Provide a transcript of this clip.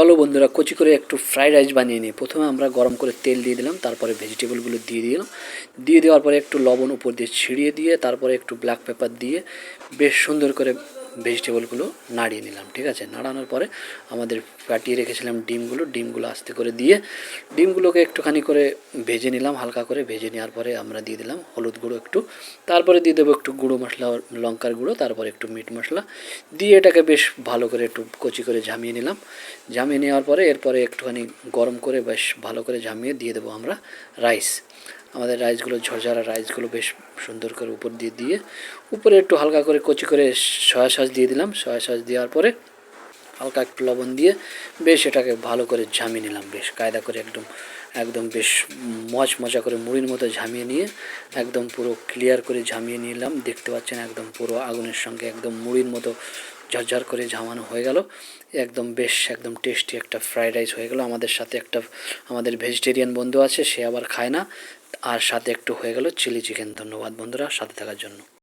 চলো বন্ধুরা, কচি করে একটু ফ্রাইড রাইস বানিয়ে নিই। প্রথমে আমরা গরম করে তেল দিয়ে দিলাম, তারপরে ভেজিটেবলগুলো দিয়ে দিলাম। দিয়ে দেওয়ার পরে একটু লবণ উপর দিয়ে ছিটিয়ে দিয়ে তারপরে একটু ব্ল্যাক পেপার দিয়ে বেশ সুন্দর করে ভেজিটেবলগুলো নাড়িয়ে নিলাম। ঠিক আছে, নাড়ানোর পরে আমাদের ফাটিয়ে রেখেছিলাম ডিমগুলো আস্তে করে দিয়ে ডিমগুলোকে একটুখানি করে ভেজে নিলাম। হালকা করে ভেজে নেওয়ার পরে আমরা দিয়ে দিলাম হলুদ গুঁড়ো একটু, তারপরে দিয়ে দেবো একটু গুঁড়ো মশলা, লঙ্কার গুঁড়ো, তারপরে একটু মিট মশলা দিয়ে এটাকে বেশ ভালো করে একটু কচি করে ঝামিয়ে নিলাম। ঝামিয়ে নেওয়ার পরে এরপরে একটুখানি গরম করে বেশ ভালো করে ঝামিয়ে দিয়ে দেবো আমরা রাইস। আমাদের রাইসগুলো, ঝরঝরা রাইসগুলো বেশ সুন্দর করে উপর দিয়ে দিয়ে উপরে একটু হালকা করে কচি করে সয়া সস দিয়ে দিলাম। সয়া সস দেওয়ার পরে হালকা একটু লবণ দিয়ে বেশ এটাকে ভালো করে ঝামিয়ে নিলাম, বেশ কায়দা করে একদম একদম বেশ মজা করে মুড়ির মতো ঝামিয়ে নিয়ে একদম পুরো ক্লিয়ার করে ঝামিয়ে নিলাম। দেখতে পাচ্ছেন একদম পুরো আগুনের সঙ্গে একদম মুড়ির মতো ঝরঝর করে ঝামানো হয়ে গেল। একদম বেশ একদম টেস্টি একটা ফ্রাইড রাইস হয়ে গেল। আমাদের সাথে একটা আমাদের ভেজিটেরিয়ান বন্ধু আছে, সে আবার খায় না, আর সাথে একটু হয়ে গেল চিলি চিকেন। ধন্যবাদ বন্ধুরা সাথে থাকার জন্য।